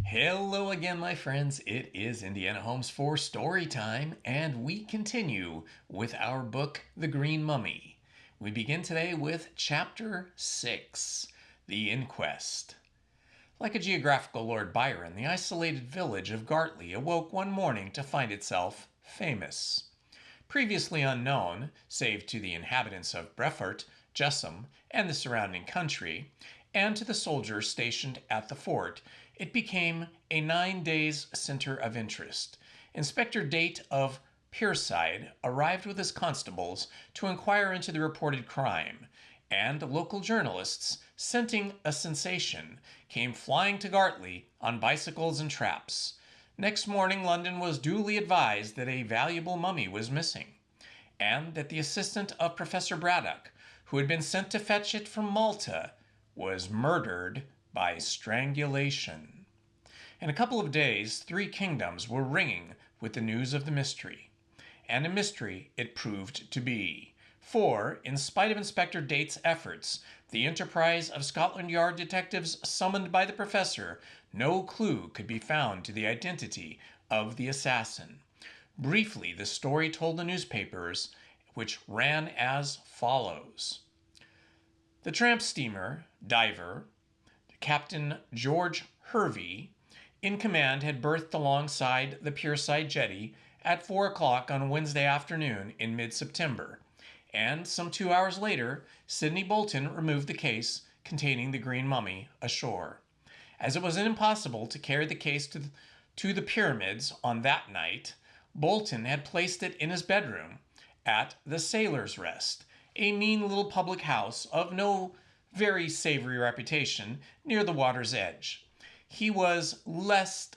Hello again, my friends. It is Indiana Homes for Story Time, and we continue with our book, The Green Mummy. We begin today with Chapter 6, The Inquest. Like a geographical Lord Byron, the isolated village of Gartley awoke one morning to find itself famous. Previously unknown, save to the inhabitants of Brefort, Jussum, and the surrounding country, and to the soldiers stationed at the fort, it became a 9 days center of interest. Inspector Date of Pierside arrived with his constables to inquire into the reported crime, and local journalists, scenting a sensation, came flying to Gartley on bicycles and traps. Next morning, London was duly advised that a valuable mummy was missing, and that the assistant of Professor Braddock, who had been sent to fetch it from Malta, was murdered by strangulation. In a couple of days, 3 kingdoms were ringing with the news of the mystery. And a mystery it proved to be. For, in spite of Inspector Date's efforts, the enterprise of Scotland Yard detectives summoned by the professor, no clue could be found to the identity of the assassin. Briefly, the story told the newspapers, which ran as follows. The tramp steamer, Diver, Captain George Hervey, in command, had berthed alongside the Pierside jetty at 4 o'clock on Wednesday afternoon in mid-September, and some 2 hours later, Sidney Bolton removed the case containing the green mummy ashore. As it was impossible to carry the case to the pyramids on that night, Bolton had placed it in his bedroom at the Sailor's Rest, a mean little public house of no very savory reputation near the water's edge. He was last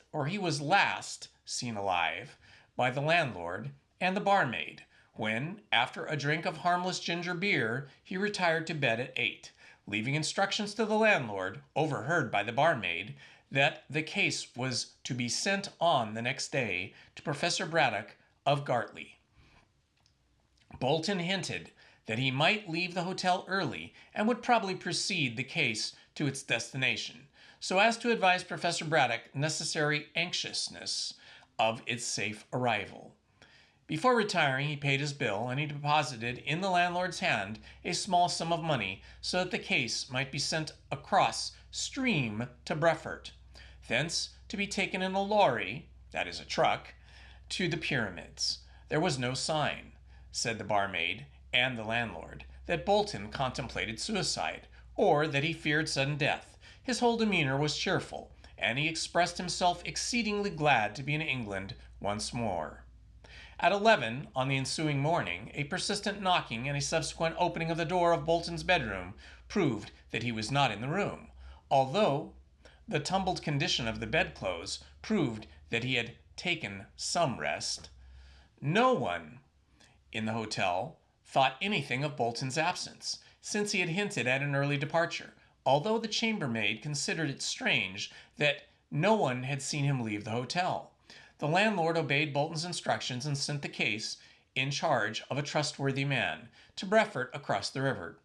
seen alive by the landlord and the barmaid, when, after a drink of harmless ginger beer, he retired to bed at 8, leaving instructions to the landlord, overheard by the barmaid, that the case was to be sent on the next day to Professor Braddock of Gartley. Bolton hinted that he might leave the hotel early and would probably proceed the case to its destination, so as to advise Professor Braddock necessary anxiousness of its safe arrival. Before retiring, he paid his bill, and he deposited in the landlord's hand a small sum of money so that the case might be sent across stream to Brefort, thence to be taken in a lorry, that is a truck, to the pyramids. There was no sign, said the barmaid and the landlord, that Bolton contemplated suicide, or that he feared sudden death. His whole demeanor was cheerful, and he expressed himself exceedingly glad to be in England once more. At 11 on the ensuing morning, a persistent knocking and a subsequent opening of the door of Bolton's bedroom proved that he was not in the room, although the tumbled condition of the bedclothes proved that he had taken some rest. No one in the hotel thought anything of Bolton's absence, since he had hinted at an early departure, although the chambermaid considered it strange that no one had seen him leave the hotel. The landlord obeyed Bolton's instructions and sent the case, in charge of a trustworthy man, to Brefort across the river.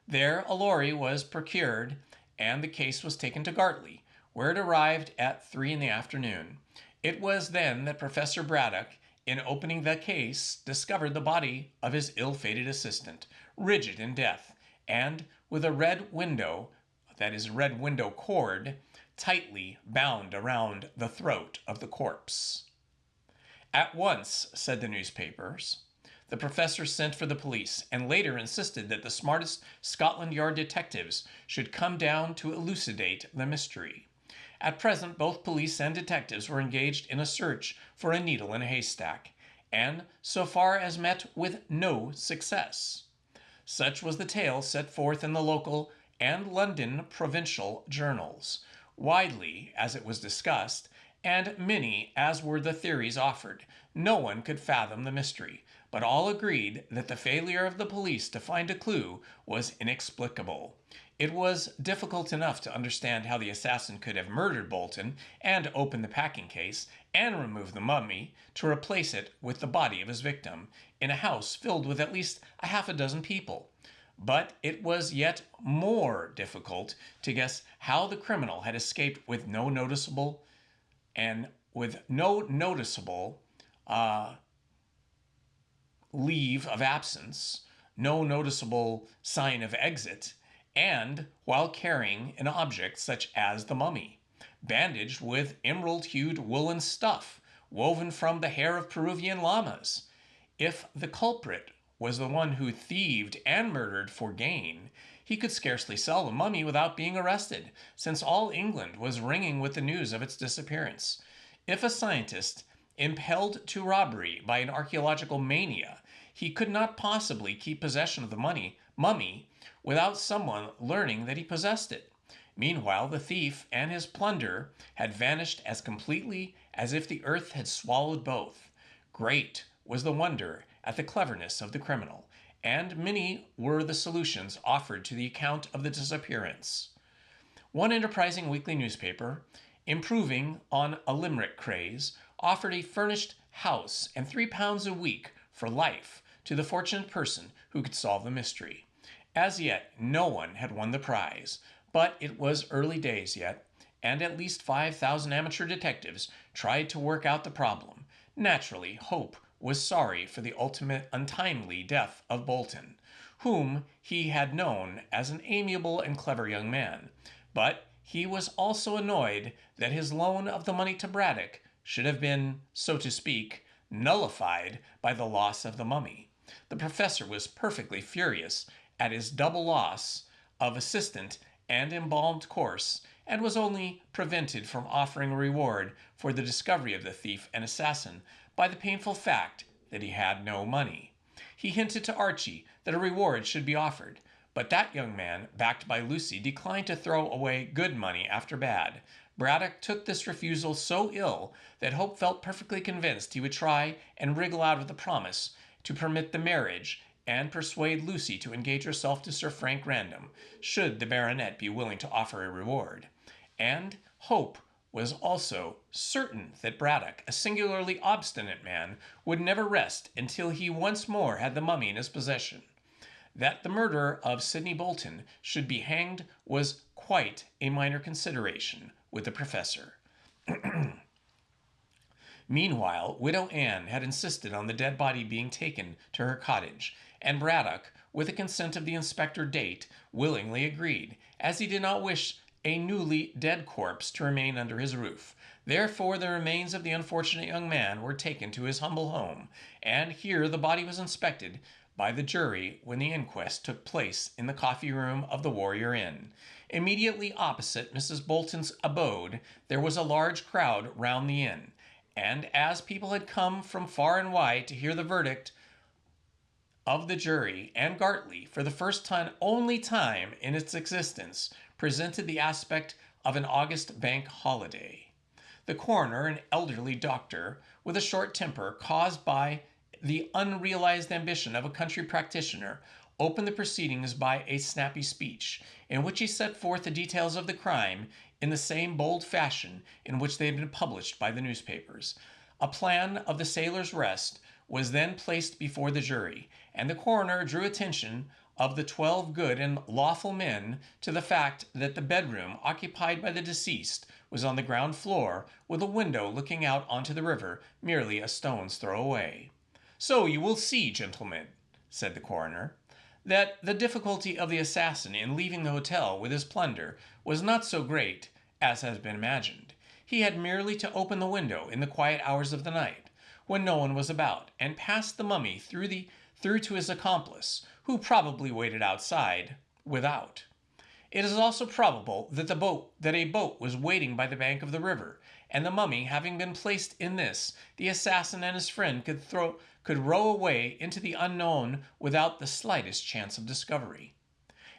There a lorry was procured, and the case was taken to Gartley, where it arrived at 3 in the afternoon. It was then that Professor Braddock, in opening the case, discovered the body of his ill-fated assistant, rigid in death, and with a red window cord, tightly bound around the throat of the corpse. At once, said the newspapers. The professor sent for the police, and later insisted that the smartest Scotland Yard detectives should come down to elucidate the mystery. At present, both police and detectives were engaged in a search for a needle in a haystack, and so far as met with no success. Such was the tale set forth in the local and London provincial journals, widely as it was discussed, and many as were the theories offered. No one could fathom the mystery, but all agreed that the failure of the police to find a clue was inexplicable. It was difficult enough to understand how the assassin could have murdered Bolton and opened the packing case and removed the mummy to replace it with the body of his victim in a house filled with at least a half a dozen people. But it was yet more difficult to guess how the criminal had escaped with no noticeable uh, leave of absence, no noticeable sign of exit, and while carrying an object such as the mummy, bandaged with emerald-hued woolen stuff woven from the hair of Peruvian llamas. If the culprit was the one who thieved and murdered for gain, he could scarcely sell the mummy without being arrested, since all England was ringing with the news of its disappearance. If a scientist impelled to robbery by an archaeological mania, he could not possibly keep possession of the mummy without someone learning that he possessed it. Meanwhile, the thief and his plunder had vanished as completely as if the earth had swallowed both. Great was the wonder at the cleverness of the criminal, and many were the solutions offered to the account of the disappearance. One enterprising weekly newspaper, improving on a limerick craze, offered a furnished house and £3 a week for life to the fortunate person who could solve the mystery. As yet, no one had won the prize, but it was early days yet, and at least 5,000 amateur detectives tried to work out the problem. Naturally, Hope was sorry for the ultimate untimely death of Bolton, whom he had known as an amiable and clever young man, but he was also annoyed that his loan of the money to Braddock should have been, so to speak, nullified by the loss of the mummy. The professor was perfectly furious at his double loss of assistant and embalmed corpse, and was only prevented from offering a reward for the discovery of the thief and assassin by the painful fact that he had no money. He hinted to Archie that a reward should be offered, but that young man, backed by Lucy, declined to throw away good money after bad. Braddock took this refusal so ill that Hope felt perfectly convinced he would try and wriggle out of the promise to permit the marriage and persuade Lucy to engage herself to Sir Frank Random, should the baronet be willing to offer a reward. And Hope was also certain that Braddock, a singularly obstinate man, would never rest until he once more had the mummy in his possession. That the murderer of Sidney Bolton should be hanged was quite a minor consideration with the professor. Meanwhile, Widow Anne had insisted on the dead body being taken to her cottage, and Braddock, with the consent of the Inspector Date, willingly agreed, as he did not wish a newly dead corpse to remain under his roof. Therefore, the remains of the unfortunate young man were taken to his humble home, and here the body was inspected by the jury when the inquest took place in the coffee room of the Warrior Inn. Immediately opposite Mrs. Bolton's abode, there was a large crowd round the inn, and as people had come from far and wide to hear the verdict of the jury, and Gartley, for the only time in its existence, presented the aspect of an August bank holiday. The coroner, an elderly doctor with a short temper caused by the unrealized ambition of a country practitioner, opened the proceedings by a snappy speech, in which he set forth the details of the crime in the same bold fashion in which they had been published by the newspapers. A plan of the Sailor's Rest was then placed before the jury, and the coroner drew attention of the 12 good and lawful men to the fact that the bedroom occupied by the deceased was on the ground floor, with a window looking out onto the river merely a stone's throw away. "So you will see, gentlemen," said the coroner, "that the difficulty of the assassin in leaving the hotel with his plunder was not so great as has been imagined. He had merely to open the window in the quiet hours of the night, when no one was about, and pass the mummy through to his accomplice, who probably waited outside, without. It is also probable that a boat was waiting by the bank of the river, and the mummy having been placed in this, the assassin and his friend could row away into the unknown without the slightest chance of discovery."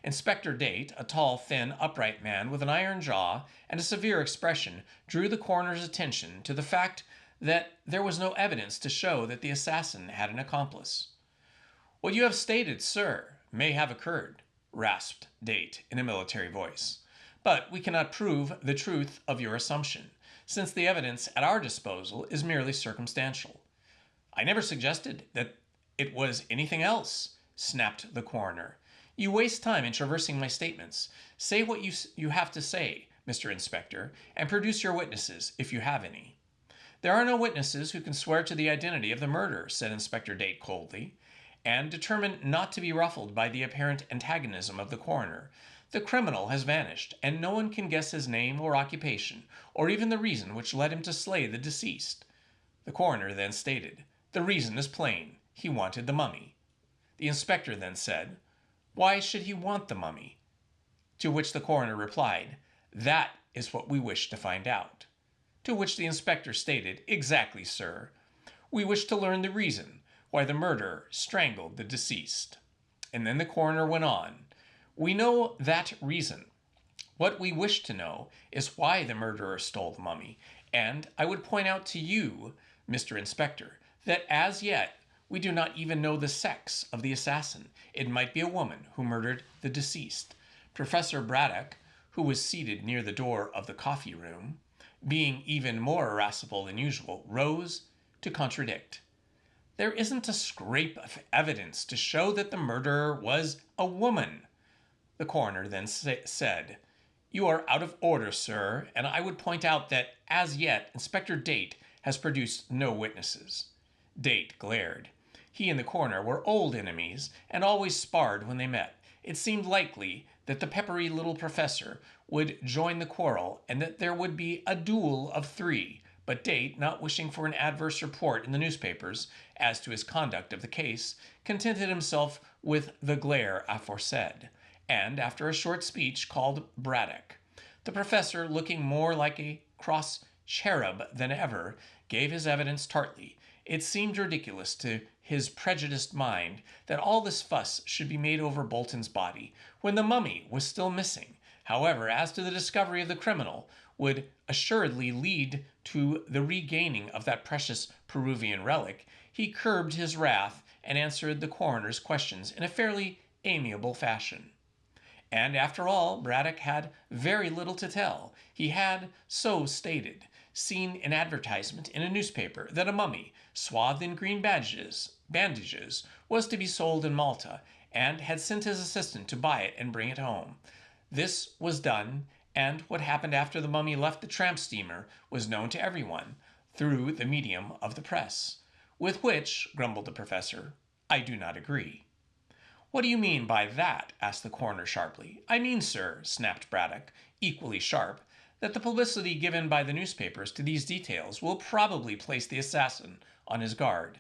Inspector Date, a tall, thin, upright man with an iron jaw and a severe expression, drew the coroner's attention to the fact that there was no evidence to show that the assassin had an accomplice. "What you have stated, sir, may have occurred," rasped Date in a military voice, "but we cannot prove the truth of your assumption, since the evidence at our disposal is merely circumstantial." "I never suggested that it was anything else," snapped the coroner. You waste time in traversing my statements. Say what you have to say, Mr. Inspector, and produce your witnesses, if you have any. There are no witnesses who can swear to the identity of the murderer, said Inspector Date coldly, and determined not to be ruffled by the apparent antagonism of the coroner. The criminal has vanished, and no one can guess his name or occupation, or even the reason which led him to slay the deceased. The coroner then stated, "The reason is plain. He wanted the mummy." The inspector then said, "Why should he want the mummy?" To which the coroner replied, "That is what we wish to find out." To which the inspector stated, "Exactly, sir. We wish to learn the reason why the murderer strangled the deceased." And then the coroner went on, "We know that reason. What we wish to know is why the murderer stole the mummy, and I would point out to you, Mr. Inspector, that as yet we do not even know the sex of the assassin. It might be a woman who murdered the deceased." Professor Braddock, who was seated near the door of the coffee room, being even more irascible than usual, rose to contradict. "There isn't a scrap of evidence to show that the murderer was a woman." The coroner then said, "You are out of order, sir, and I would point out that, as yet, Inspector Date has produced no witnesses." Date glared. He and the coroner were old enemies, and always sparred when they met. It seemed likely that the peppery little professor would join the quarrel, and that there would be a duel of three, but Date, not wishing for an adverse report in the newspapers as to his conduct of the case, contented himself with the glare aforesaid, and, after a short speech, called Braddock. The professor, looking more like a cross cherub than ever, gave his evidence tartly. It seemed ridiculous to his prejudiced mind that all this fuss should be made over Bolton's body, when the mummy was still missing. However, as to the discovery of the criminal would assuredly lead to the regaining of that precious Peruvian relic, he curbed his wrath and answered the coroner's questions in a fairly amiable fashion. And after all, Braddock had very little to tell. He had, so stated, seen an advertisement in a newspaper that a mummy, swathed in green bandages, was to be sold in Malta, and had sent his assistant to buy it and bring it home. This was done, and what happened after the mummy left the tramp steamer was known to everyone, through the medium of the press. With which, grumbled the professor, I do not agree. What do you mean by that? Asked the coroner sharply. I mean, sir, snapped Braddock, equally sharp, that the publicity given by the newspapers to these details will probably place the assassin on his guard.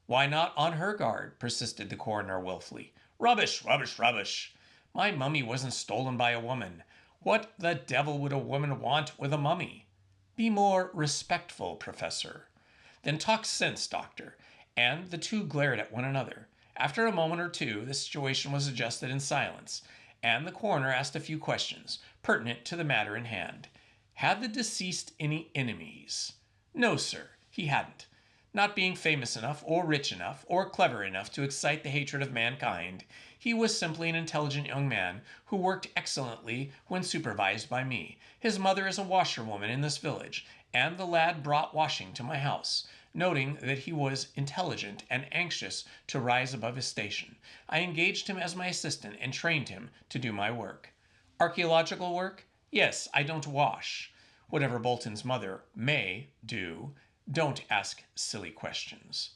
Why not on her guard? Persisted the coroner wilfully. Rubbish, rubbish, rubbish. My mummy wasn't stolen by a woman. What the devil would a woman want with a mummy? Be more respectful, Professor. Then talk sense, Doctor. And the two glared at one another. After a moment or two, the situation was adjusted in silence, and the coroner asked a few questions, pertinent to the matter in hand. Had the deceased any enemies? No, sir, he hadn't. Not being famous enough, or rich enough, or clever enough to excite the hatred of mankind, he was simply an intelligent young man who worked excellently when supervised by me. His mother is a washerwoman in this village, and the lad brought washing to my house. Noting that he was intelligent and anxious to rise above his station, I engaged him as my assistant and trained him to do my work. Archaeological work? Yes, I don't wash. Whatever Bolton's mother may do, don't ask silly questions.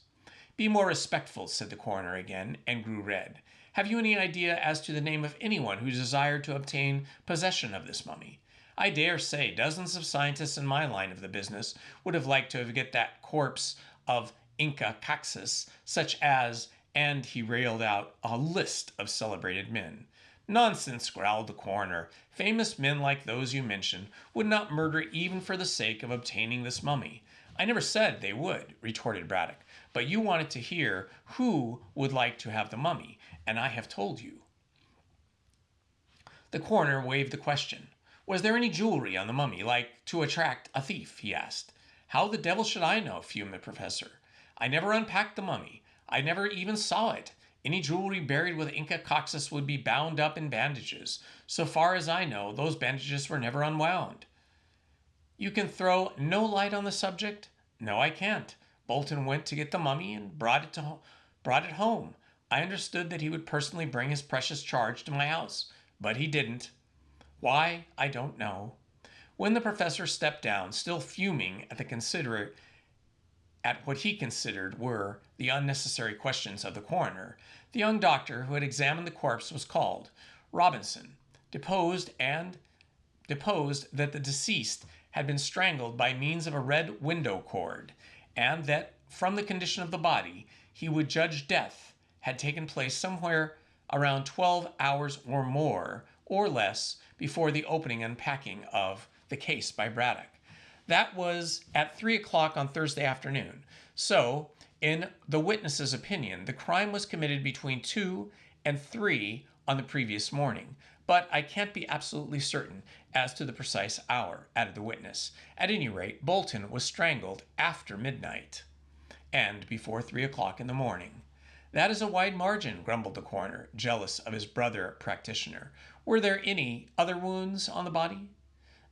Be more respectful, said the coroner again, and grew red. Have you any idea as to the name of anyone who desired to obtain possession of this mummy? I dare say dozens of scientists in my line of the business would have liked to get that corpse of Inca Caxus, such as, and he railed out a list of celebrated men. Nonsense, growled the coroner. Famous men like those you mention would not murder even for the sake of obtaining this mummy. I never said they would, retorted Braddock, but you wanted to hear who would like to have the mummy, and I have told you. The coroner waived the question. Was there any jewelry on the mummy, like to attract a thief? He asked. How the devil should I know? Fumed the professor. I never unpacked the mummy. I never even saw it. Any jewelry buried with Inca Coxus would be bound up in bandages. So far as I know, those bandages were never unwound. You can throw no light on the subject? No, I can't. Bolton went to get the mummy and brought it home. I understood that he would personally bring his precious charge to my house, but he didn't. Why, I don't know. When the professor stepped down, still fuming at what he considered were the unnecessary questions of the coroner, the young doctor who had examined the corpse was called. Robinson deposed that the deceased had been strangled by means of a red window cord, and that from the condition of the body, he would judge death had taken place somewhere around 12 hours or more or less before the opening and packing of the case by Braddock. That was at 3 o'clock on Thursday afternoon. So, in the witness's opinion, the crime was committed between 2 and 3 on the previous morning. But I can't be absolutely certain as to the precise hour, added the witness. At any rate, Bolton was strangled after midnight and before 3 o'clock in the morning. That is a wide margin, grumbled the coroner, jealous of his brother practitioner. Were there any other wounds on the body?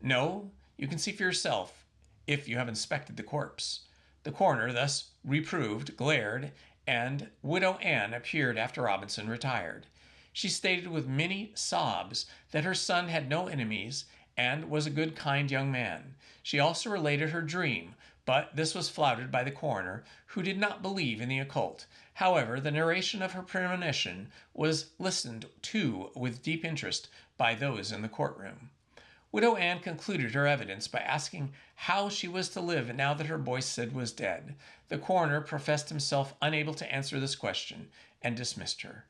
No, you can see for yourself if you have inspected the corpse. The coroner, thus reproved, glared, and Widow Anne appeared after Robinson retired. She stated with many sobs that her son had no enemies and was a good, kind young man. She also related her dream, but this was flouted by the coroner, who did not believe in the occult. However, the narration of her premonition was listened to with deep interest by those in the courtroom. Widow Anne concluded her evidence by asking how she was to live now that her boy Sid was dead. The coroner professed himself unable to answer this question and dismissed her.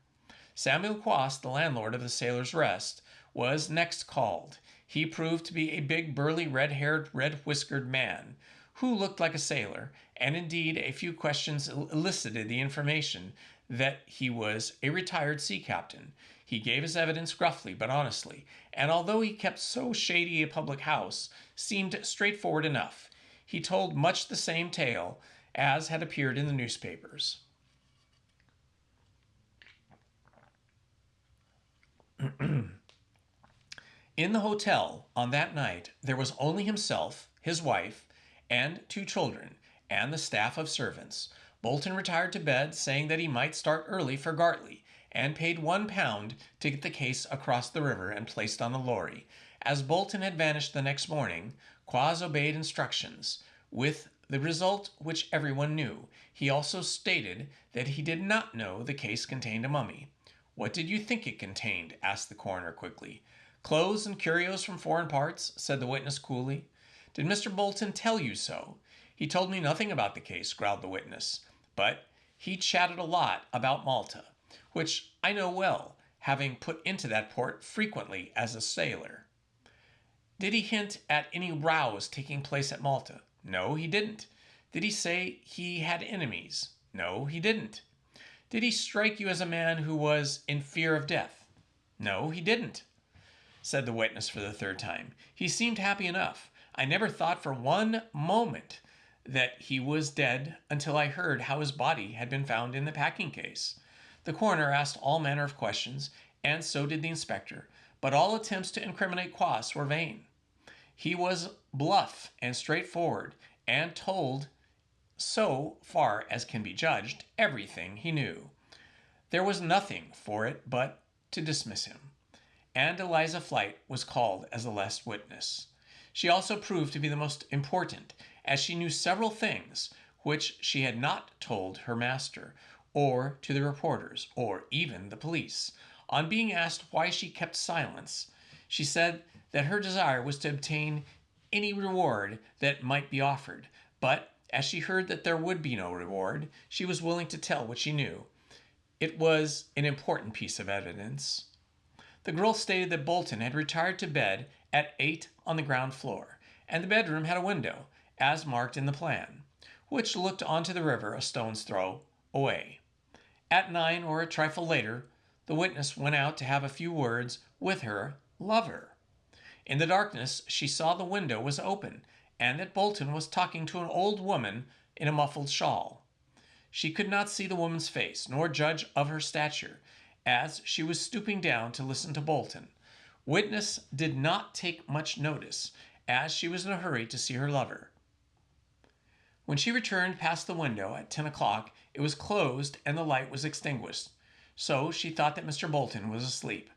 Samuel Quast, the landlord of the Sailor's Rest, was next called. He proved to be a big, burly, red-haired, red-whiskered man who looked like a sailor, and indeed a few questions elicited the information that he was a retired sea captain. He gave his evidence gruffly but honestly, and although he kept so shady a public house, seemed straightforward enough. He told much the same tale as had appeared in the newspapers. In the hotel on that night, there was only himself, his wife, and 2 children, and the staff of servants. Bolton retired to bed, saying that he might start early for Gartley, and paid £1 to get the case across the river and placed on a lorry. As Bolton had vanished the next morning, Quaz obeyed instructions, with the result which everyone knew. He also stated that he did not know the case contained a mummy. What did you think it contained? Asked the coroner quickly. Clothes and curios from foreign parts, said the witness coolly. Did Mr. Bolton tell you so? He told me nothing about the case, growled the witness, but he chatted a lot about Malta, which I know well, having put into that port frequently as a sailor. Did he hint at any rows taking place at Malta? No, he didn't. Did he say he had enemies? No, he didn't. Did he strike you as a man who was in fear of death? No, he didn't, said the witness for the 3rd time. He seemed happy enough. I never thought for one moment that he was dead until I heard how his body had been found in the packing case. The coroner asked all manner of questions, and so did the inspector, but all attempts to incriminate Quast were vain. He was bluff and straightforward, and told, so far as can be judged, everything he knew. There was nothing for it but to dismiss him, and Eliza Flight was called as the last witness. She also proved to be the most important, as she knew several things which she had not told her master, or to the reporters, or even the police. On being asked why she kept silence, she said that her desire was to obtain any reward that might be offered, but as she heard that there would be no reward, she was willing to tell what she knew. It was an important piece of evidence. The girl stated that Bolton had retired to bed at 8 on the ground floor, and the bedroom had a window, as marked in the plan, which looked onto the river a stone's throw away. At 9 or a trifle later, the witness went out to have a few words with her lover. In the darkness, she saw the window was open, and that Bolton was talking to an old woman in a muffled shawl. She could not see the woman's face, nor judge of her stature, as she was stooping down to listen to Bolton. Witness did not take much notice, as she was in a hurry to see her lover. When she returned past the window at 10 o'clock, it was closed and the light was extinguished. so she thought that Mr. Bolton was asleep.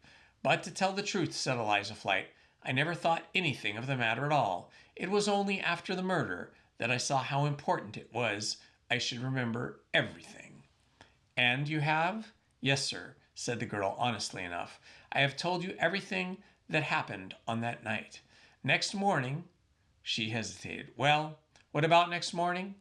But to tell the truth, said Eliza Flite, I never thought anything of the matter at all. It was only after the murder that I saw how important it was I should remember everything. And you have? Yes, sir, said the girl honestly enough. I have told you everything that happened on that night. Next morning, she hesitated. Well, what about next morning?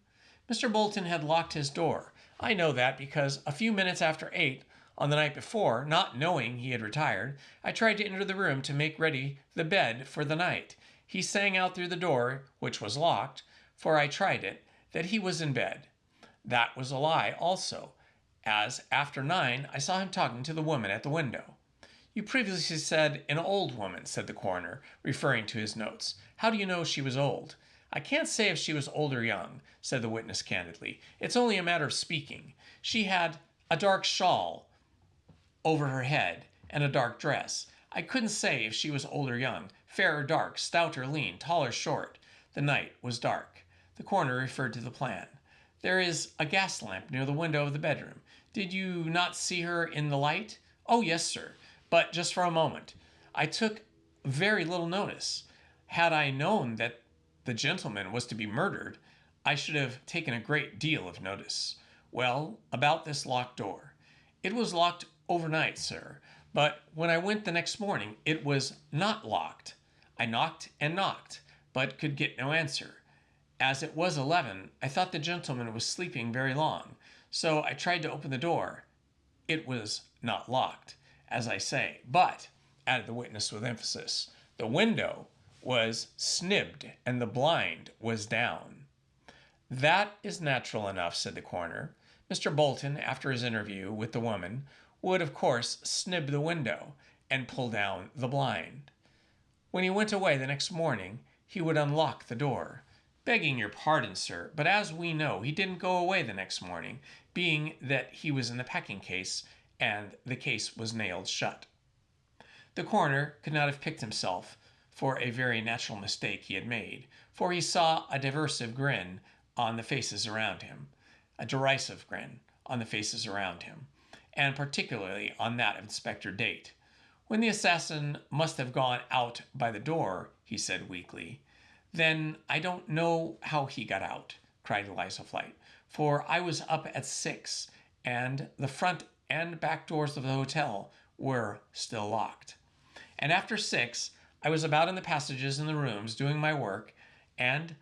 Mr. Bolton had locked his door. I know that because a few minutes after 8 on the night before, not knowing he had retired, I tried to enter the room to make ready the bed for the night. He sang out through the door, which was locked, for I tried it, that he was in bed. That was a lie also, as after 9 I saw him talking to the woman at the window. You previously said an old woman, said the coroner, referring to his notes. How do you know she was old? I can't say if she was old or young, said the witness candidly. It's only a matter of speaking. She had a dark shawl over her head and a dark dress. I couldn't say if she was old or young, fair or dark, stout or lean, tall or short. The night was dark. The coroner referred to the plan. There is a gas lamp near the window of the bedroom. Did you not see her in the light? Oh, yes, sir, but just for a moment. I took very little notice. Had I known that the gentleman was to be murdered, I should have taken a great deal of notice. Well, about this locked door. It was locked overnight, sir, but when I went the next morning, it was not locked. I knocked and knocked, but could get no answer. As it was 11, I thought the gentleman was sleeping very long, so I tried to open the door. It was not locked, as I say, but, added the witness with emphasis, the window was snibbed and the blind was down. That is natural enough, said the coroner. Mr. Bolton, after his interview with the woman, would of course snib the window and pull down the blind. When he went away the next morning, he would unlock the door. Begging your pardon, sir, but as we know, he didn't go away the next morning, being that he was in the packing case and the case was nailed shut. The coroner could not have picked himself for a very natural mistake he had made, for he saw a derisive grin on the faces around him, a derisive grin on the faces around him, and particularly on that of Inspector Date. When the assassin must have gone out by the door, he said weakly. Then I don't know how he got out, cried Eliza Flite, for I was up at 6, and the front and back doors of the hotel were still locked. And after 6, I was about in the passages and the rooms doing my work, and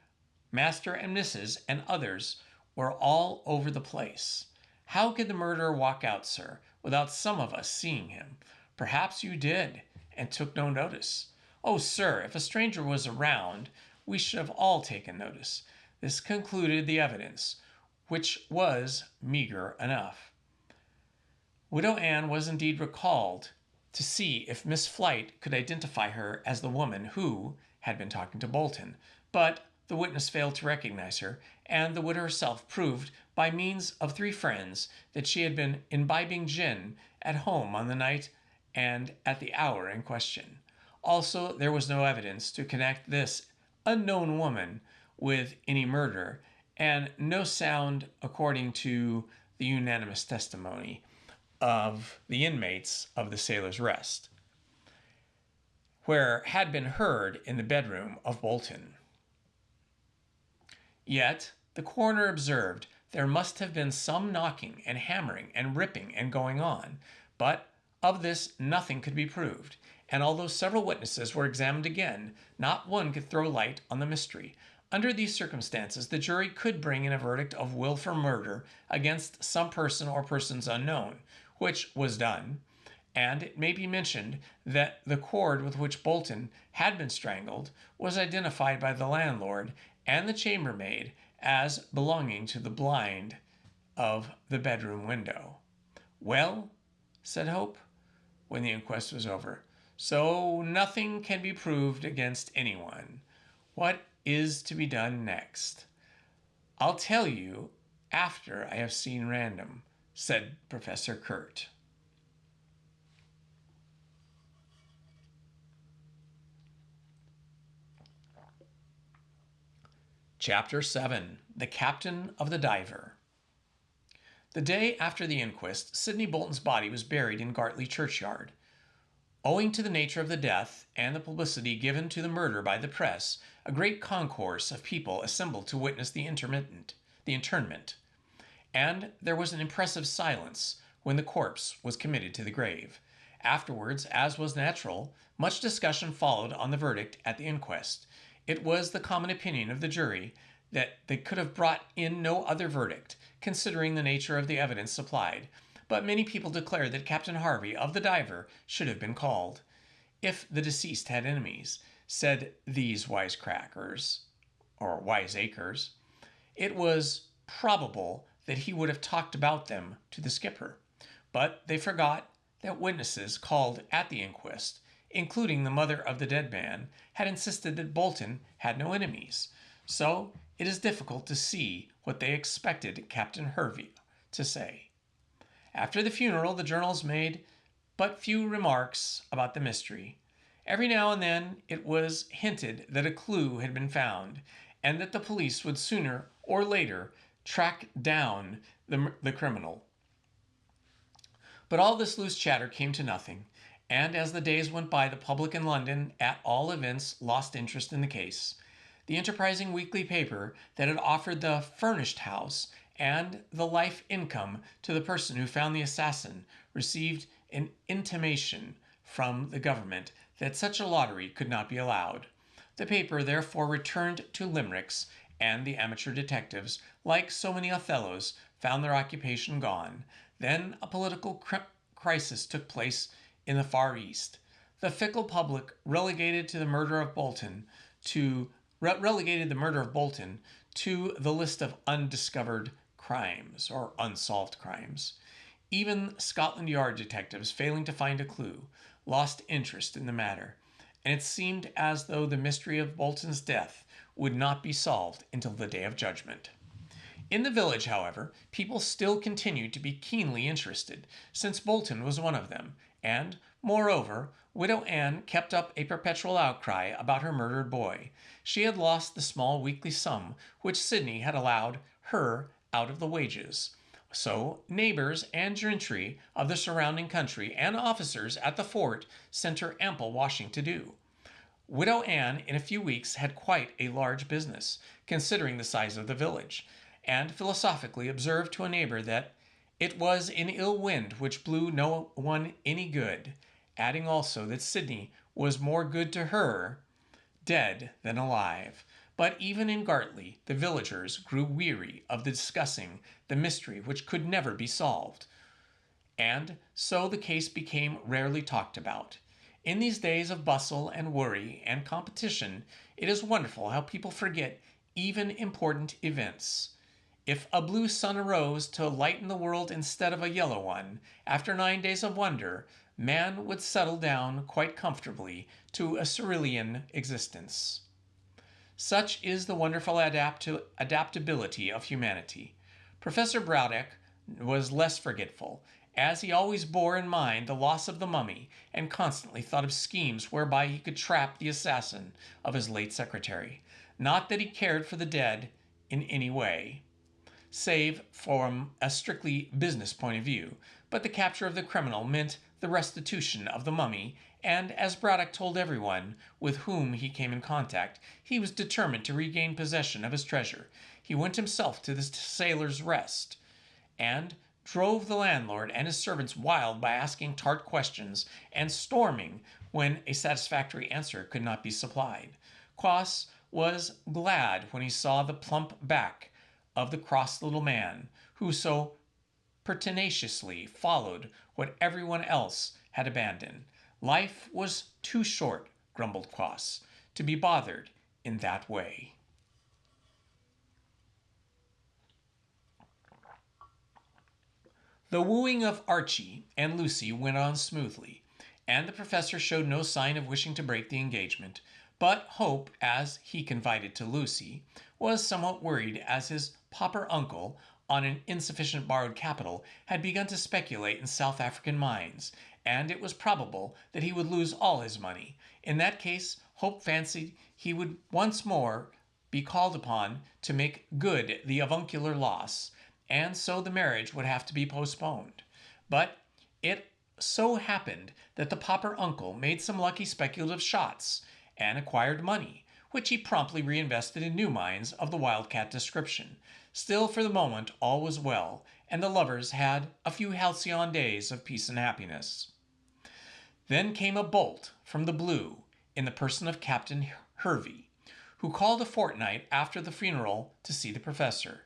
Master and Mrs. and others were all over the place. How could the murderer walk out, sir, without some of us seeing him? Perhaps you did, and took no notice. Oh, sir, if a stranger was around, we should have all taken notice. This concluded the evidence, which was meager enough. Widow Anne was indeed recalled to see if Miss Flite could identify her as the woman who had been talking to Bolton, but the witness failed to recognize her, and the widow herself proved by means of 3 friends that she had been imbibing gin at home on the night and at the hour in question. Also, there was no evidence to connect this unknown woman with any murder, and no sound, according to the unanimous testimony of the inmates of the Sailor's Rest, where had been heard in the bedroom of Bolton. Yet, the coroner observed there must have been some knocking and hammering and ripping and going on, but of this nothing could be proved, and although several witnesses were examined again, not one could throw light on the mystery. Under these circumstances, the jury could bring in a verdict of wilful murder against some person or persons unknown, which was done, and it may be mentioned that the cord with which Bolton had been strangled was identified by the landlord and the chambermaid as belonging to the blind of the bedroom window. Well, said Hope, when the inquest was over, so nothing can be proved against anyone. What is to be done next? I'll tell you after I have seen Random, said Professor Kurt. Chapter 7. The Captain of the Diver. The day after the inquest, Sidney Bolton's body was buried in Gartley churchyard. Owing to the nature of the death and the publicity given to the murder by the press, a great concourse of people assembled to witness the internment, and there was an impressive silence when the corpse was committed to the grave. Afterwards, as was natural, much discussion followed on the verdict at the inquest. It was the common opinion of the jury that they could have brought in no other verdict, considering the nature of the evidence supplied, but many people declared that Captain Harvey of the Diver should have been called. If the deceased had enemies, said these wisecrackers, or wiseacres, it was probable that he would have talked about them to the skipper. But they forgot that witnesses called at the inquest, including the mother of the dead man, had insisted that Bolton had no enemies. So it is difficult to see what they expected Captain Harvey to say. After the funeral, the journals made but few remarks about the mystery. Every now and then it was hinted that a clue had been found, and that the police would sooner or later track down the criminal. But all this loose chatter came to nothing, and as the days went by, the public in London, at all events, lost interest in the case. The enterprising weekly paper that had offered the furnished house and the life income to the person who found the assassin received an intimation from the government that such a lottery could not be allowed. The paper therefore returned to limericks, and the amateur detectives, like so many Othellos, found their occupation gone. Then a political crisis took place in the Far East. The fickle public relegated the murder of Bolton to the list of undiscovered crimes or unsolved crimes. Even Scotland Yard detectives, failing to find a clue, lost interest in the matter, and it seemed as though the mystery of Bolton's death would not be solved until the day of judgment. In the village, however, people still continued to be keenly interested, since Bolton was one of them, and, moreover, Widow Anne kept up a perpetual outcry about her murdered boy. She had lost the small weekly sum which Sidney had allowed her out of the wages. So neighbors and gentry of the surrounding country and officers at the fort sent her ample washing to do. Widow Anne, in a few weeks, had quite a large business, considering the size of the village, and philosophically observed to a neighbor that it was an ill wind which blew no one any good, adding also that Sidney was more good to her dead than alive. But even in Gartley, the villagers grew weary of discussing the mystery which could never be solved, and so the case became rarely talked about. In these days of bustle and worry and competition, it is wonderful how people forget even important events. If a blue sun arose to lighten the world instead of a yellow one, after 9 days of wonder, man would settle down quite comfortably to a cerulean existence. Such is the wonderful adaptability of humanity. Professor Braddock was less forgetful, as he always bore in mind the loss of the mummy and constantly thought of schemes whereby he could trap the assassin of his late secretary. Not that he cared for the dead in any way, save from a strictly business point of view, but the capture of the criminal meant the restitution of the mummy, and as Braddock told everyone with whom he came in contact, he was determined to regain possession of his treasure. He went himself to the Sailor's Rest, and drove the landlord and his servants wild by asking tart questions and storming when a satisfactory answer could not be supplied. Quoss was glad when he saw the plump back of the cross little man, who so pertinaciously followed what everyone else had abandoned. Life was too short, grumbled Quoss, to be bothered in that way. The wooing of Archie and Lucy went on smoothly, and the professor showed no sign of wishing to break the engagement. But Hope, as he confided to Lucy, was somewhat worried, as his pauper uncle, on an insufficient borrowed capital, had begun to speculate in South African mines, and it was probable that he would lose all his money. In that case, Hope fancied he would once more be called upon to make good the avuncular loss, and so the marriage would have to be postponed. But it so happened that the pauper uncle made some lucky speculative shots and acquired money, which he promptly reinvested in new mines of the wildcat description. Still, for the moment, all was well, and the lovers had a few halcyon days of peace and happiness. Then came a bolt from the blue in the person of Captain Hervey, who called a fortnight after the funeral to see the professor.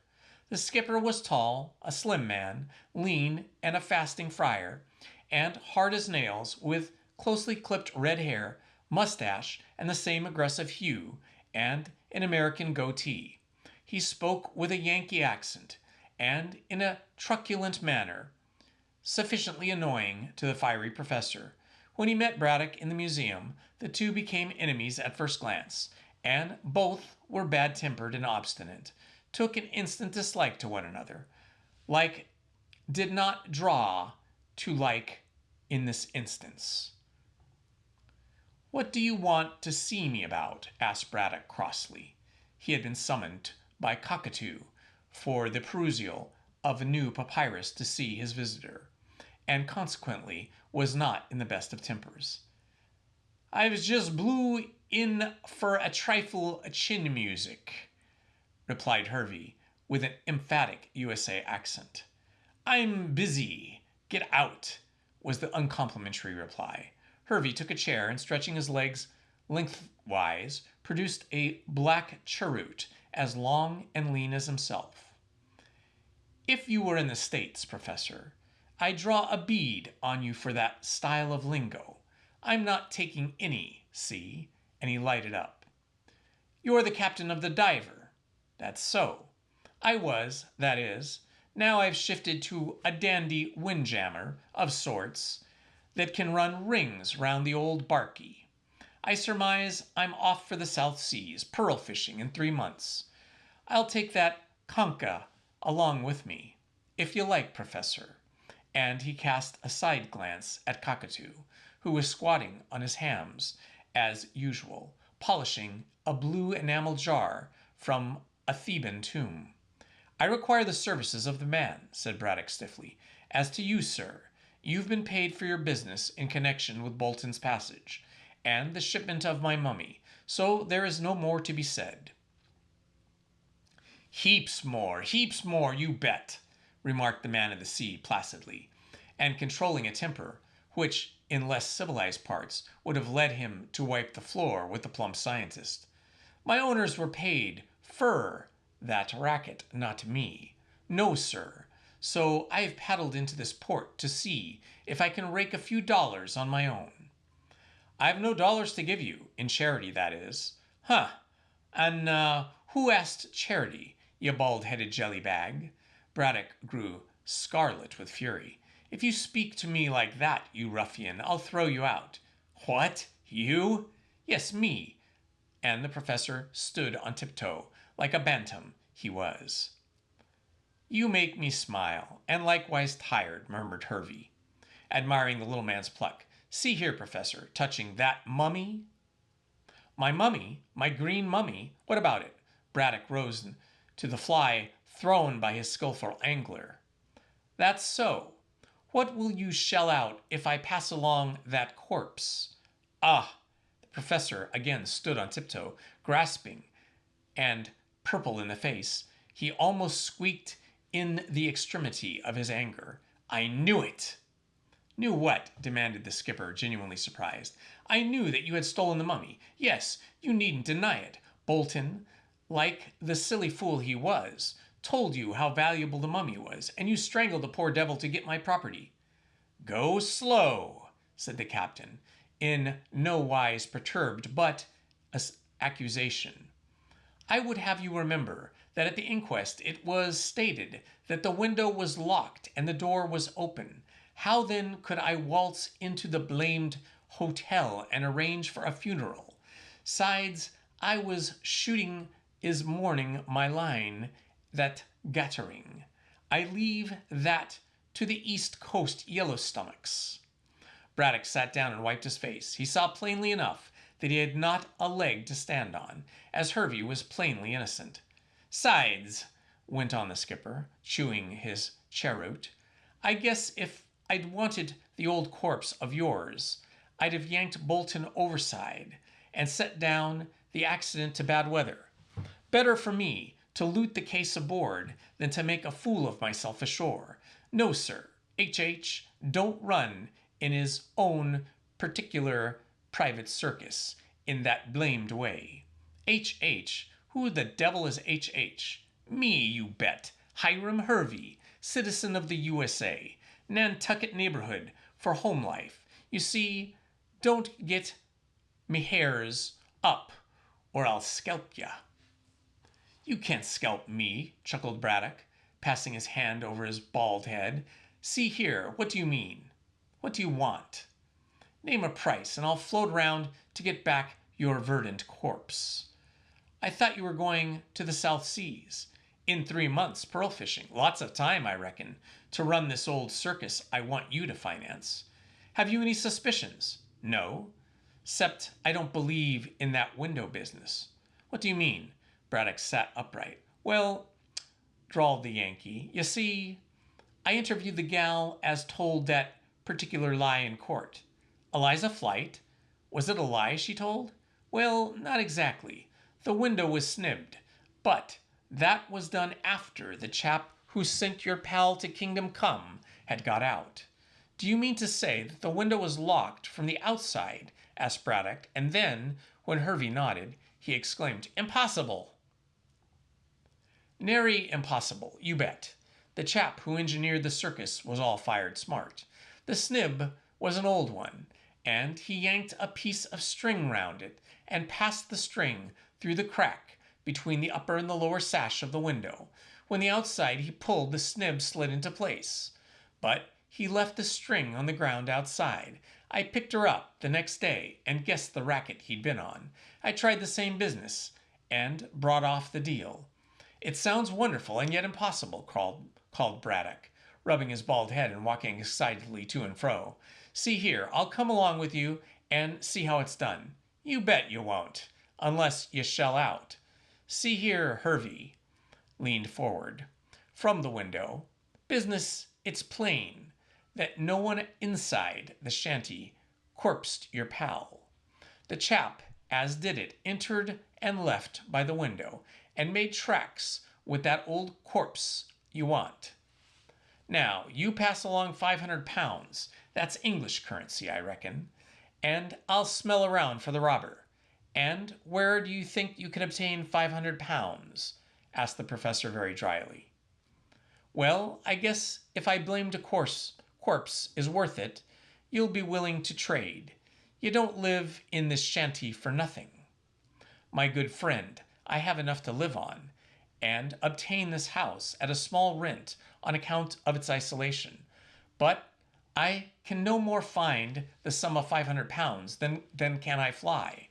The skipper was tall, a slim man, lean, and a fasting friar, and hard as nails, with closely clipped red hair, mustache, and the same aggressive hue, and an American goatee. He spoke with a Yankee accent, and in a truculent manner, sufficiently annoying to the fiery professor. When he met Braddock in the museum, the two became enemies at first glance, and both were bad-tempered and obstinate, took an instant dislike to one another. Like did not draw to like in this instance. "What do you want to see me about?" asked Braddock crossly. He had been summoned by Cockatoo for the perusal of a new papyrus to see his visitor, and consequently was not in the best of tempers. "I was just blew in for a trifle of chin music," replied Hervey, with an emphatic USA accent. "I'm busy. Get out," was the uncomplimentary reply. Hervey took a chair and, stretching his legs lengthwise, produced a black cheroot as long and lean as himself. "If you were in the States, Professor, I'd draw a bead on you for that style of lingo. I'm not taking any, see?" And he lighted up. "You're the captain of the Diver." "That's so. I was, that is. Now I've shifted to a dandy windjammer of sorts that can run rings round the old barkie. I surmise I'm off for the South Seas, pearl fishing in 3 months. I'll take that concha along with me, if you like, Professor." And he cast a side glance at Cockatoo, who was squatting on his hams, as usual, polishing a blue enamel jar from a Theban tomb. "I require the services of the man," said Braddock stiffly. "As to you, sir, you've been paid for your business in connection with Bolton's Passage, and the shipment of my mummy, so there is no more to be said." Heaps more, you bet," remarked the man of the sea placidly, and controlling a temper which, in less civilized parts, would have led him to wipe the floor with the plump scientist. "My owners were paid fur that racket, not me. No, sir. So I've paddled into this port to see if I can rake a few dollars on my own." "I've no dollars to give you, in charity, that is." "Huh. And who asked charity, you bald-headed jellybag?" Braddock grew scarlet with fury. "If you speak to me like that, you ruffian, I'll throw you out." "What? You?" "Yes, me." And the professor stood on tiptoe, like a bantam he was. "You make me smile, and likewise tired," murmured Hervey, admiring the little man's pluck. "See here, Professor, touching that mummy." "My mummy? My green mummy? What about it?" Braddock rose to the fly thrown by his skillful angler. "That's so. What will you shell out if I pass along that corpse?" "Ah!" The professor again stood on tiptoe, grasping, and purple in the face. He almost squeaked in the extremity of his anger. "I knew it!" "Knew what?" demanded the skipper, genuinely surprised. "I knew that you had stolen the mummy. Yes, you needn't deny it. Bolton, like the silly fool he was, told you how valuable the mummy was, and you strangled the poor devil to get my property." "Go slow," said the captain, in no wise perturbed, but accusation. "I would have you remember that at the inquest it was stated that the window was locked and the door was open. How then could I waltz into the blamed hotel and arrange for a funeral? Sides, I was shooting is mourning my line that Gattering. I leave that to the East Coast Yellowstomachs." Braddock sat down and wiped his face. He saw plainly enough that he had not a leg to stand on, as Hervey was plainly innocent. "Sides, went on the skipper, chewing his cheroot. I guess if I'd wanted the old corpse of yours, I'd have yanked Bolton overside and set down the accident to bad weather. Better for me to loot the case aboard than to make a fool of myself ashore. No, sir, H.H. don't run in his own particular private circus in that blamed way. H.H., who the devil is H.H.? Me, you bet. Hiram Hervey, citizen of the USA, Nantucket neighborhood for home life. You see, don't get me hairs up, or I'll scalp ya. You can't scalp me, chuckled Braddock, passing his hand over his bald head. See here, what do you mean? What do you want? Name a price, and I'll float around to get back your verdant corpse. I thought you were going to the South Seas. In 3 months, pearl fishing. Lots of time, I reckon, to run this old circus I want you to finance. Have you any suspicions? No. Except I don't believe in that window business. What do you mean? Braddock sat upright. Well, drawled the Yankee, you see, I interviewed the gal as told that particular lie in court. Eliza Flight? Was it a lie she told? Well, not exactly. The window was snibbed, but that was done after the chap who sent your pal to Kingdom Come had got out. Do you mean to say that the window was locked from the outside? Asked Braddock, and then, when Hervey nodded, he exclaimed, Impossible! Nary impossible, you bet. The chap who engineered the circus was all fired smart. The snib was an old one, and he yanked a piece of string round it and passed the string through the crack between the upper and the lower sash of the window. When the outside he pulled, the snib slid into place. But he left the string on the ground outside. I picked her up the next day and guessed the racket he'd been on. I tried the same business and brought off the deal. It sounds wonderful and yet impossible, called Braddock, rubbing his bald head and walking excitedly to and fro. See here, I'll come along with you and see how it's done. You bet you won't, unless you shell out. See here, Hervey leaned forward from the window. Business, it's plain that no one inside the shanty corpsed your pal. The chap, as did it, entered and left by the window and made tracks with that old corpse you want. Now, you pass along 500 pounds. That's English currency, I reckon. And I'll smell around for the robber. And where do you think you can obtain 500 pounds? Asked the professor very dryly. Well, I guess if I blamed a corpse is worth it, you'll be willing to trade. You don't live in this shanty for nothing. My good friend, I have enough to live on, and obtain this house at a small rent on account of its isolation. But I can no more find the sum of 500 pounds than can I fly.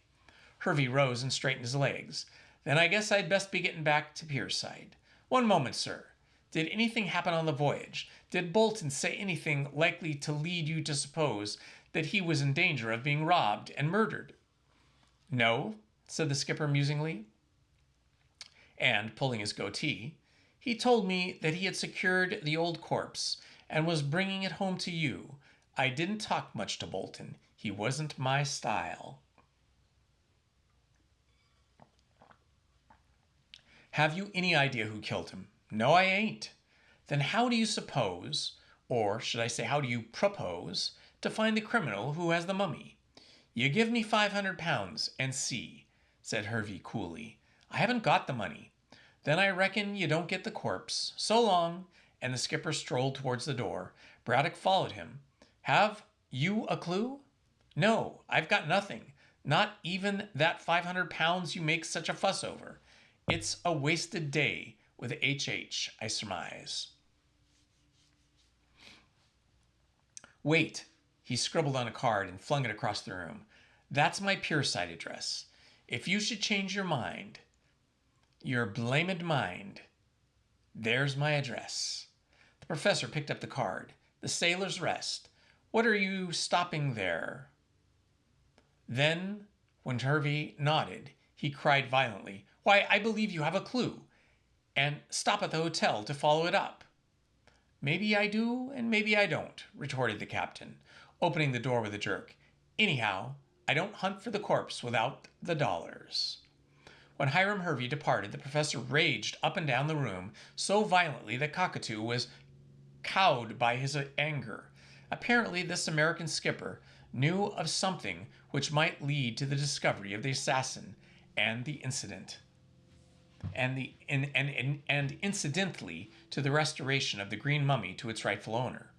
Hervey rose and straightened his legs. Then I guess I'd best be getting back to Pierside. One moment, sir. Did anything happen on the voyage? Did Bolton say anything likely to lead you to suppose that he was in danger of being robbed and murdered? No, said the skipper musingly, and pulling his goatee. He told me that he had secured the old corpse and was bringing it home to you. I didn't talk much to Bolton. He wasn't my style. Have you any idea who killed him? No, I ain't. Then how do you suppose, or should I say how do you propose, to find the criminal who has the mummy? You give me 500 pounds and see, said Hervey coolly. I haven't got the money. Then I reckon you don't get the corpse. So long. And the skipper strolled towards the door. Braddock followed him. Have you a clue? No, I've got nothing. Not even that 500 pounds you make such a fuss over. It's a wasted day with H.H., I surmise. Wait, he scribbled on a card and flung it across the room. That's my Pierside address. If you should change your mind, your blamed mind, there's my address. The professor picked up the card. The Sailor's Rest. What are you stopping there? Then, when Hervey nodded, he cried violently, Why, I believe you have a clue. and stop at the hotel to follow it up. Maybe I do, and maybe I don't, retorted the captain, opening the door with a jerk. Anyhow, I don't hunt for the corpse without the dollars. When Hiram Hervey departed, the professor raged up and down the room so violently that Cockatoo was cowed by his anger. Apparently, this American skipper knew of something which might lead to the discovery of the assassin and the incident, and incidentally to the restoration of the green mummy to its rightful owner.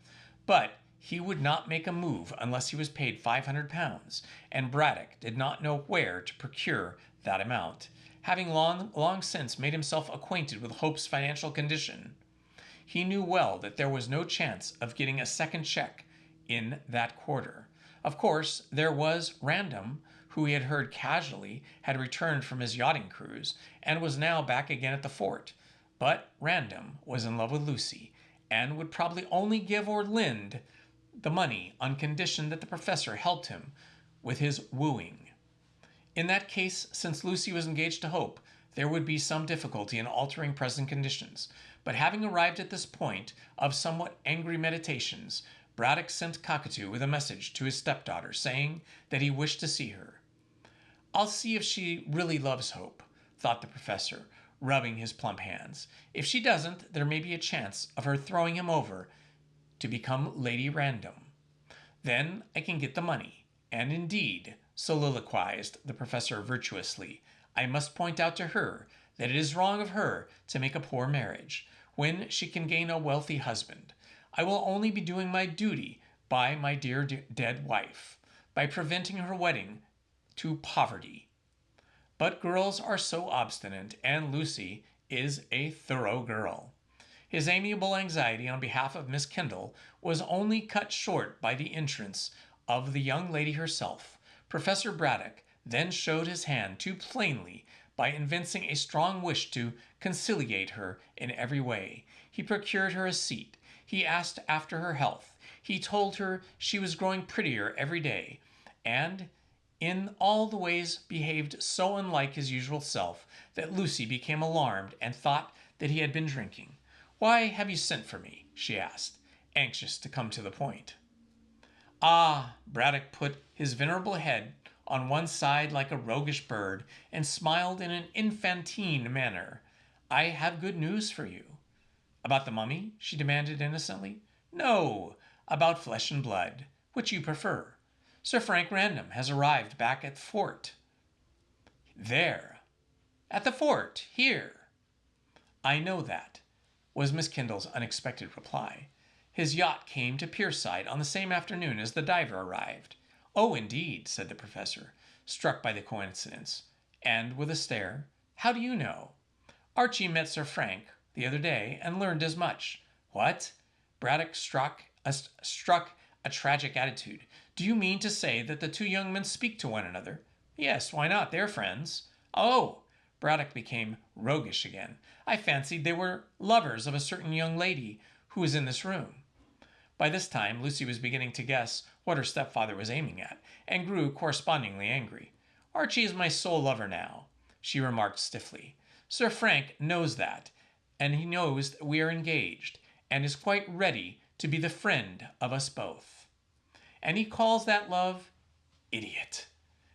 But he would not make a move unless he was paid £500, and Braddock did not know where to procure that amount, having long since made himself acquainted with Hope's financial condition. He knew well that there was no chance of getting a second check in that quarter. Of course, there was Random, who he had heard casually had returned from his yachting cruise and was now back again at the fort. But Random was in love with Lucy and would probably only give or lend the money on condition that the professor helped him with his wooing. In that case, since Lucy was engaged to Hope, there would be some difficulty in altering present conditions. But having arrived at this point of somewhat angry meditations, Braddock sent Cockatoo with a message to his stepdaughter, saying that he wished to see her. I'll see if she really loves Hope, thought the professor, rubbing his plump hands. If she doesn't, there may be a chance of her throwing him over to become Lady Random. Then I can get the money. And indeed, soliloquized the professor virtuously, I must point out to her that it is wrong of her to make a poor marriage, when she can gain a wealthy husband. I will only be doing my duty by my dear dead wife, by preventing her wedding to poverty. But girls are so obstinate, and Lucy is a thorough girl. His amiable anxiety on behalf of Miss Kendall was only cut short by the entrance of the young lady herself. Professor Braddock then showed his hand too plainly by evincing a strong wish to conciliate her in every way. He procured her a seat. He asked after her health. He told her she was growing prettier every day, and in all the ways behaved so unlike his usual self that Lucy became alarmed and thought that he had been drinking. Why have you sent for me? She asked, anxious to come to the point. Ah, Braddock put his venerable head on one side like a roguish bird and smiled in an infantine manner. I have good news for you. About the mummy? She demanded innocently. No, about Flesh and Blood. Which you prefer? Sir Frank Random has arrived back at the fort. There. At the fort, here. I know that, was Miss Kendall's unexpected reply. His yacht came to Pierside on the same afternoon as the diver arrived. Oh, indeed, said the professor, struck by the coincidence. And with a stare, how do you know? Archie met Sir Frank the other day and learned as much. What? Braddock struck a tragic attitude. Do you mean to say that the two young men speak to one another? Yes, why not? They're friends. Oh! Braddock became roguish again. I fancied they were lovers of a certain young lady who is in this room. By this time, Lucy was beginning to guess what her stepfather was aiming at, and grew correspondingly angry. Archie is my sole lover now, she remarked stiffly. Sir Frank knows that, and he knows that we are engaged, and is quite ready to be the friend of us both. And he calls that love? Idiot,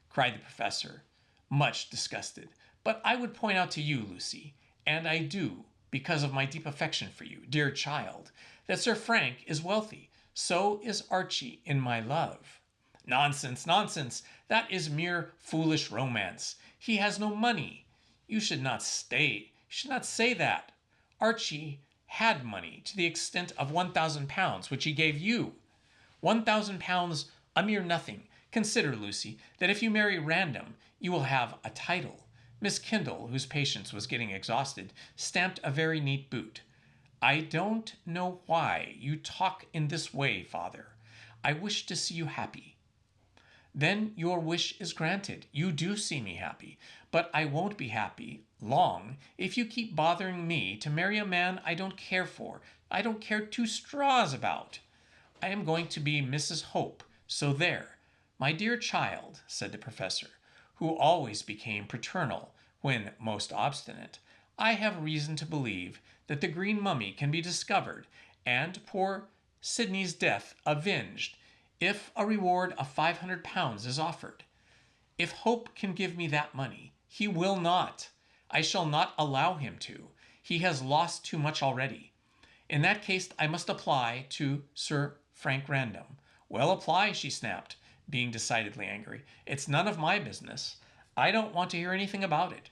cried the professor, much disgusted. But I would point out to you, Lucy, and I do, because of my deep affection for you, dear child, that Sir Frank is wealthy. So is Archie in my love. Nonsense, nonsense. That is mere foolish romance. He has no money. You should not say that. Archie had money to the extent of £1,000, which he gave you. £1,000, a mere nothing. Consider, Lucy, that if you marry Random, you will have a title. Miss Kendall, whose patience was getting exhausted, stamped a very neat boot. I don't know why you talk in this way, father. I wish to see you happy. Then your wish is granted. You do see me happy. But I won't be happy long if you keep bothering me to marry a man I don't care for. I don't care two straws about. I am going to be Mrs. Hope, so there. My dear child, said the professor, who always became paternal when most obstinate, I have reason to believe that the green mummy can be discovered and poor Sidney's death avenged if a reward of £500 is offered. If Hope can give me that money, he will not. I shall not allow him to. He has lost too much already. In that case, I must apply to Sir Frank Random. Well, apply, she snapped, being decidedly angry. It's none of my business. I don't want to hear anything about it.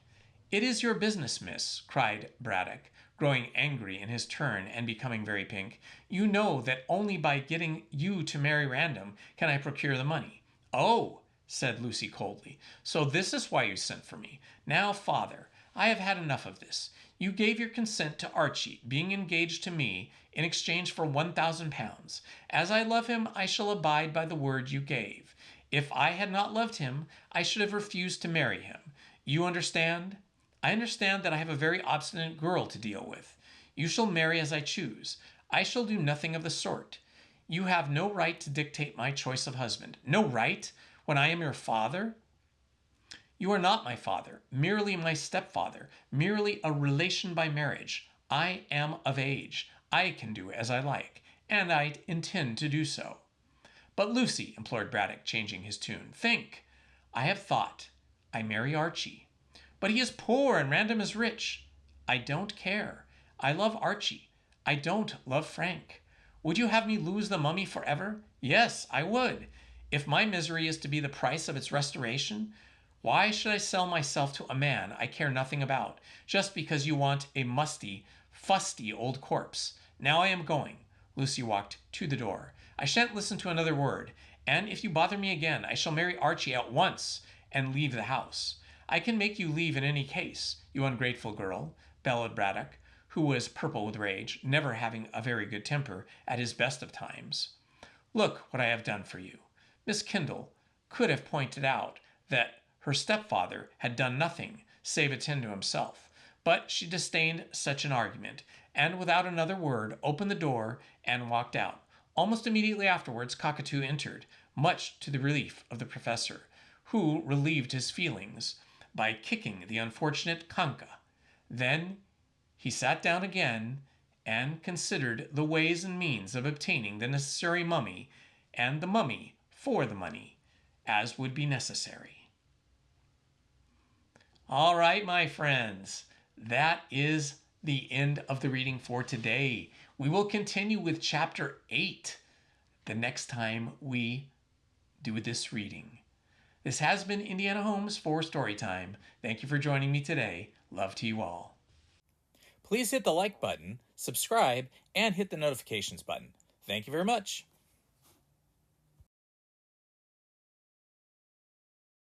It is your business, miss, cried Braddock, growing angry in his turn and becoming very pink. You know that only by getting you to marry Random can I procure the money. Oh, said Lucy coldly, so this is why you sent for me. Now, father, I have had enough of this. You gave your consent to Archie being engaged to me in exchange for £1,000. As I love him, I shall abide by the word you gave. If I had not loved him, I should have refused to marry him. You understand? I understand that I have a very obstinate girl to deal with. You shall marry as I choose. I shall do nothing of the sort. You have no right to dictate my choice of husband. No right? When I am your father? You are not my father, merely my stepfather, merely a relation by marriage. I am of age. I can do as I like, and I intend to do so. But Lucy, implored Braddock, changing his tune, think. I have thought. I marry Archie. But he is poor and Random is rich. I don't care. I love Archie. I don't love Frank. Would you have me lose the mummy forever? Yes, I would. If my misery is to be the price of its restoration, why should I sell myself to a man I care nothing about, just because you want a musty, fusty old corpse? Now I am going. Lucy walked to the door. I shan't listen to another word, and if you bother me again, I shall marry Archie at once and leave the house. I can make you leave in any case, you ungrateful girl, bellowed Braddock, who was purple with rage, never having a very good temper at his best of times. Look what I have done for you. Miss Kendall could have pointed out that her stepfather had done nothing save attend to himself, but she disdained such an argument, and without another word opened the door and walked out. Almost immediately afterwards Cockatoo entered, much to the relief of the professor, who relieved his feelings by kicking the unfortunate Kanka. Then he sat down again and considered the ways and means of obtaining the necessary mummy and the mummy for the money, as would be necessary. All right, my friends, that is the end of the reading for today. We will continue with Chapter 8 the next time we do this reading. This has been Indiana Homes for Storytime. Thank you for joining me today. Love to you all. Please hit the like button, subscribe, and hit the notifications button. Thank you very much.